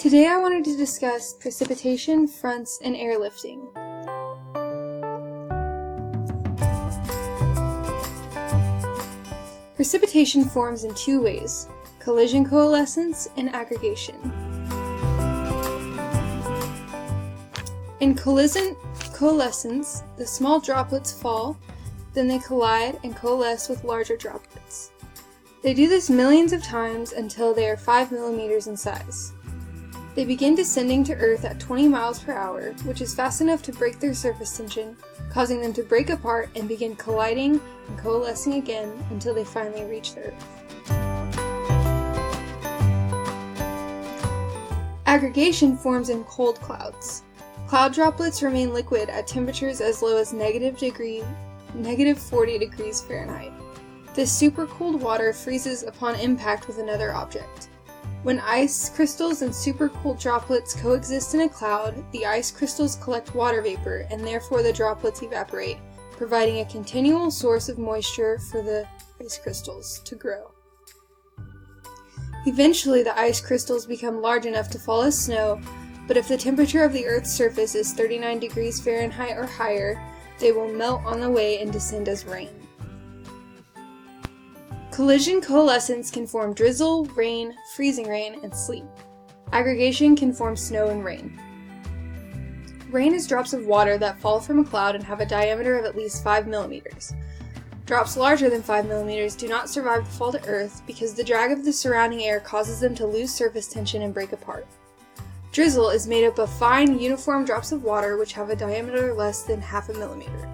Today I wanted to discuss precipitation, fronts, and airlifting. Precipitation forms in two ways: collision coalescence and aggregation. In collision coalescence, the small droplets fall, then they collide and coalesce with larger droplets. They do this millions of times until they are 5 millimeters in size. They begin descending to Earth at 20 miles per hour, which is fast enough to break their surface tension, causing them to break apart and begin colliding and coalescing again until they finally reach the Earth. Aggregation forms in cold clouds. Cloud droplets remain liquid at temperatures as low as negative 40 degrees Fahrenheit. This supercooled water freezes upon impact with another object. When ice crystals and supercooled droplets coexist in a cloud, the ice crystals collect water vapor and therefore the droplets evaporate, providing a continual source of moisture for the ice crystals to grow. Eventually, the ice crystals become large enough to fall as snow, but if the temperature of the Earth's surface is 39 degrees Fahrenheit or higher, they will melt on the way and descend as rain. Collision coalescence can form drizzle, rain, freezing rain, and sleet. Aggregation can form snow and rain. Rain is drops of water that fall from a cloud and have a diameter of at least 5 millimeters. Drops larger than 5 millimeters do not survive the fall to Earth because the drag of the surrounding air causes them to lose surface tension and break apart. Drizzle is made up of fine, uniform drops of water which have a diameter less than half a millimeter.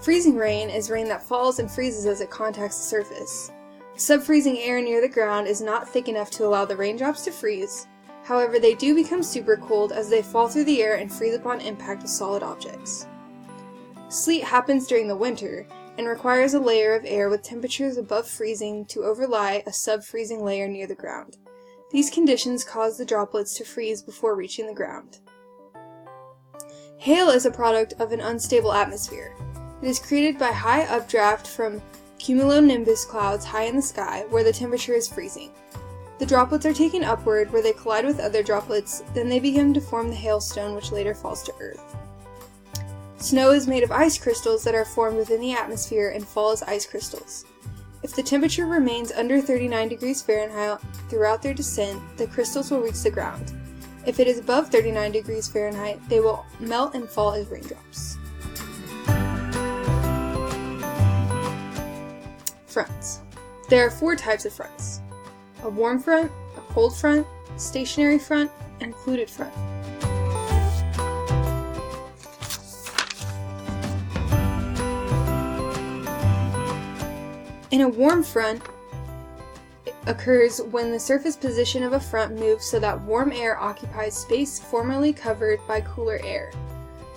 Freezing rain is rain that falls and freezes as it contacts the surface. Subfreezing air near the ground is not thick enough to allow the raindrops to freeze. However, they do become supercooled as they fall through the air and freeze upon impact with solid objects. Sleet happens during the winter and requires a layer of air with temperatures above freezing to overlie a subfreezing layer near the ground. These conditions cause the droplets to freeze before reaching the ground. Hail is a product of an unstable atmosphere. It is created by high updraft from cumulonimbus clouds high in the sky, where the temperature is freezing. The droplets are taken upward, where they collide with other droplets, then they begin to form the hailstone, which later falls to Earth. Snow is made of ice crystals that are formed within the atmosphere and fall as ice crystals. If the temperature remains under 39 degrees Fahrenheit throughout their descent, the crystals will reach the ground. If it is above 39 degrees Fahrenheit, they will melt and fall as raindrops. Fronts. There are 4 types of fronts: a warm front, a cold front, a stationary front, and occluded front. In a warm front, it occurs when the surface position of a front moves so that warm air occupies space formerly covered by cooler air.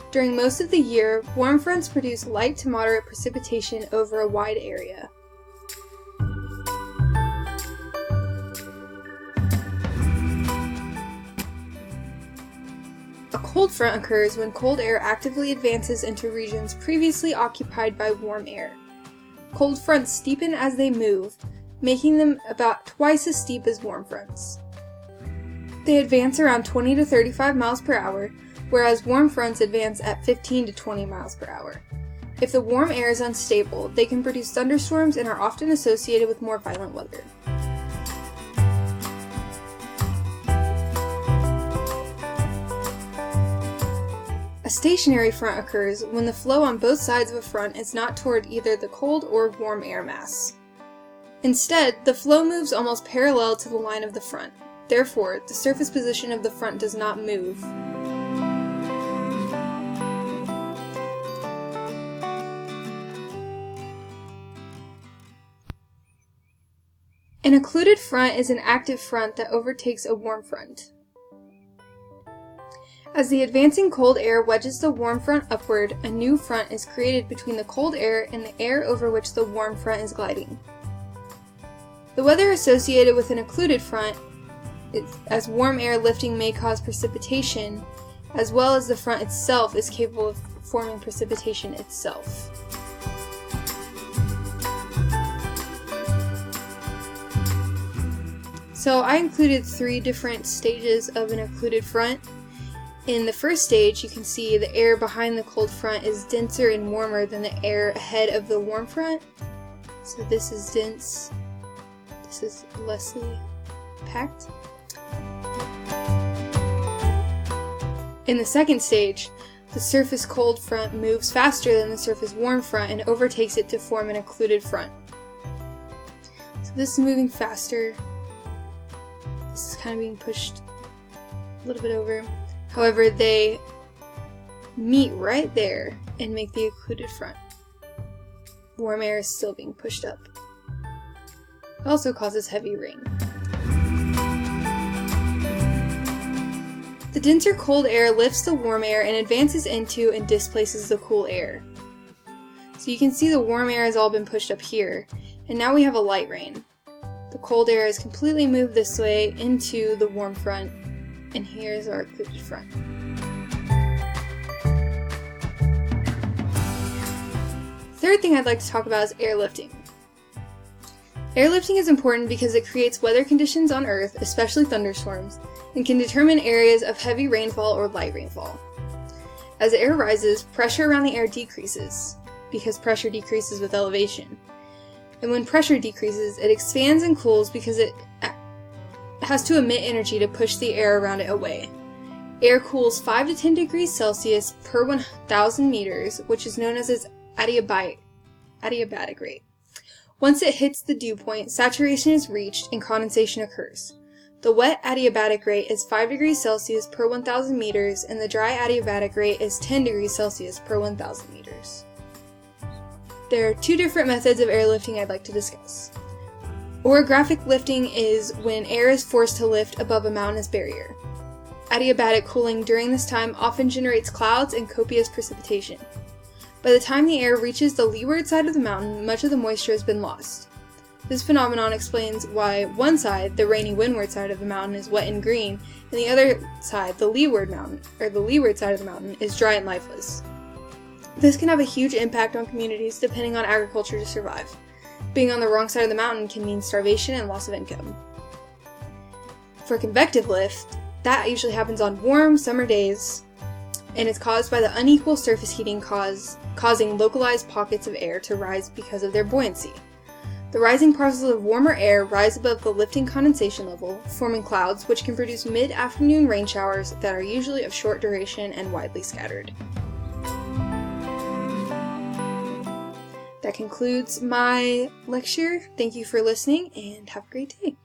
During most of the year, warm fronts produce light to moderate precipitation over a wide area. A cold front occurs when cold air actively advances into regions previously occupied by warm air. Cold fronts steepen as they move, making them about twice as steep as warm fronts. They advance around 20 to 35 miles per hour, whereas warm fronts advance at 15 to 20 miles per hour. If the warm air is unstable, they can produce thunderstorms and are often associated with more violent weather. A stationary front occurs when the flow on both sides of a front is not toward either the cold or warm air mass. Instead, the flow moves almost parallel to the line of the front. Therefore, the surface position of the front does not move. An occluded front is an active front that overtakes a warm front. As the advancing cold air wedges the warm front upward, a new front is created between the cold air and the air over which the warm front is gliding. The weather associated with an occluded front is, as warm air lifting may cause precipitation, as well as the front itself is capable of forming precipitation itself. So I included 3 different stages of an occluded front. In the first stage, you can see the air behind the cold front is denser and warmer than the air ahead of the warm front. So this is dense, this is lessly packed. In the second stage, the surface cold front moves faster than the surface warm front and overtakes it to form an occluded front. So this is moving faster. This is kind of being pushed a little bit over. However, they meet right there and make the occluded front. Warm air is still being pushed up. It also causes heavy rain. The denser cold air lifts the warm air and advances into and displaces the cool air. So you can see the warm air has all been pushed up here, and now we have a light rain. The cold air is completely moved this way into the warm front, and here's our occluded front. Third thing I'd like to talk about is airlifting. Airlifting is important because it creates weather conditions on Earth, especially thunderstorms, and can determine areas of heavy rainfall or light rainfall. As air rises, pressure around the air decreases, because pressure decreases with elevation. And when pressure decreases, it expands and cools because it has to emit energy to push the air around it away. Air cools 5 to 10 degrees Celsius per 1,000 meters, which is known as its adiabatic rate. Once it hits the dew point, saturation is reached and condensation occurs. The wet adiabatic rate is 5 degrees Celsius per 1,000 meters, and the dry adiabatic rate is 10 degrees Celsius per 1,000 meters. There are 2 different methods of airlifting I'd like to discuss. Orographic lifting is when air is forced to lift above a mountainous barrier. Adiabatic cooling during this time often generates clouds and copious precipitation. By the time the air reaches the leeward side of the mountain, much of the moisture has been lost. This phenomenon explains why one side, the rainy windward side of the mountain, is wet and green, and the other side, the leeward side of the mountain, is dry and lifeless. This can have a huge impact on communities depending on agriculture to survive. Being on the wrong side of the mountain can mean starvation and loss of income. For convective lift, that usually happens on warm summer days, and it's caused by the unequal surface heating causing localized pockets of air to rise because of their buoyancy. The rising particles of warmer air rise above the lifting condensation level, forming clouds which can produce mid-afternoon rain showers that are usually of short duration and widely scattered. That concludes my lecture. Thank you for listening and have a great day.